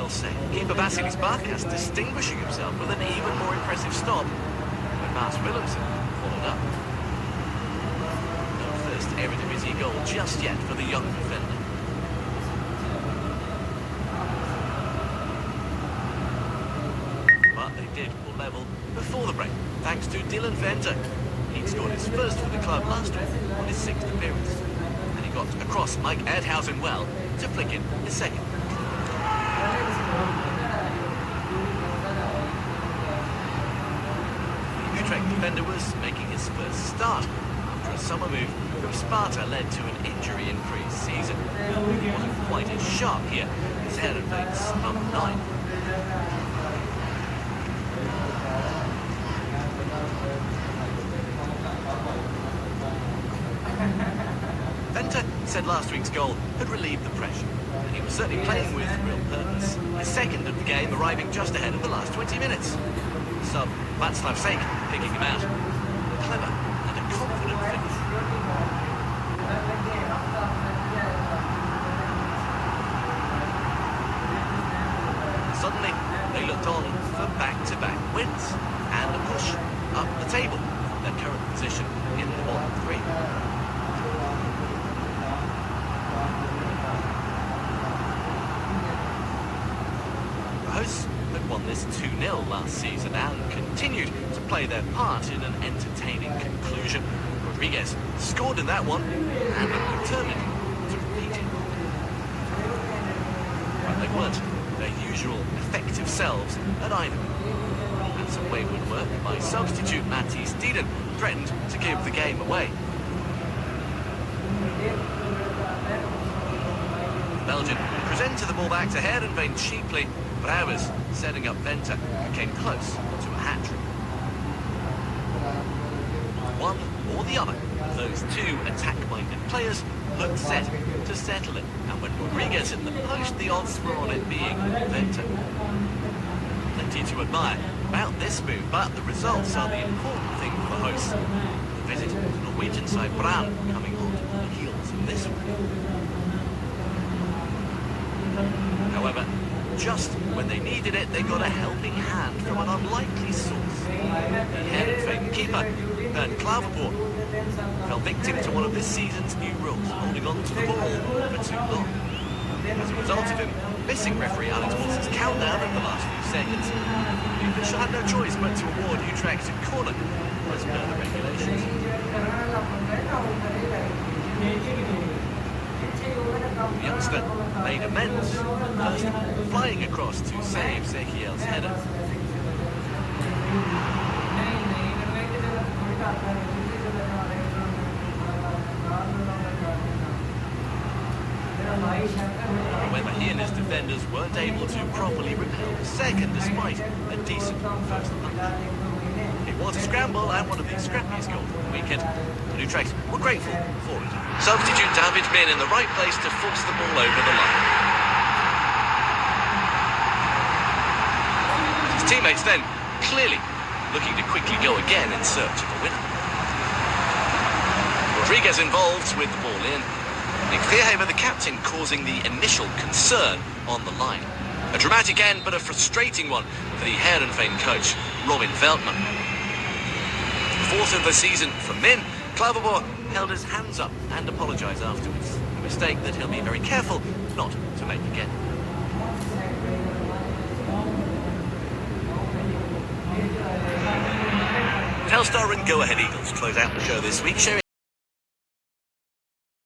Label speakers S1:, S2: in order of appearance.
S1: well saved. Keeper Vasilis Barkas distinguishing himself with an even more impressive stop when Mats Willemsen followed up. No first Eredivisie goal just yet for the young defender. But they did pull level before the break, thanks to Dylan Venter. He'd scored his first for the club last week on his 6th appearance. And he got across Mike Erdhausen well to flick in his second. The Utrecht defender was making his first start after a summer move from Sparta led to an injury in pre-season. He wasn't quite as sharp here as Heerenveen's number 9. Venter said last week's goal had relieved the pressure, and he was certainly playing with real purpose. His second of the game arriving just ahead of the last 20 minutes. Sub Václav Sejk picking him out. Clever and a confident finish. Suddenly, they looked on for back-to-back wins and a push up the table from their current position in the bottom 3. Hosts had won this 2-0 last season and continued to play their part in an entertaining conclusion. Rodriguez scored in that one and were determined to repeat it. But they weren't their usual effective selves at either. And some wayward work by substitute Matthijs Dieden threatened to give the game away. Belgian presented the ball back to Heerenveen cheaply, but ours, setting up Venter, came close to a hat-trick. One or the other of those two attack-minded players looked set to settle it, and when Rodriguez hit the post, the odds were on it being Venter. Plenty to admire about this move, but the results are the important thing for the hosts. The visit to Norwegian side Brann coming hot on the heels of this one. However, just when they needed it, they got a helping hand from an unlikely source. The Heerenveen keeper, Bernd Klaverpoort, fell victim to one of this season's new rules, holding on to the ball for too long. As a result of him missing referee Alex Wilson's countdown in the last few seconds, the official had no choice but to award Utrecht a corner as per the regulations. The youngster made amends, first flying across to save Zekiel's header. However, he and his defenders weren't able to properly repel the second despite a decent first punch. It was a scramble and one of the scrappiest goals of the weekend, and Utrecht were grateful for it. Substitute David Min in the right place to force the ball over the line. His teammates then clearly looking to quickly go again in search of a winner. Rodriguez involved with the ball in. Nick Vierhaver, the captain, causing the initial concern on the line. A dramatic end, but a frustrating one for the Heerenveen coach, Robin Veltman. Fourth of the season for Min, Klaverpoort held his hands up and apologised afterwards. A mistake that he'll be very careful not to make again. Telstar and Go Ahead Eagles close out the show this week, sharing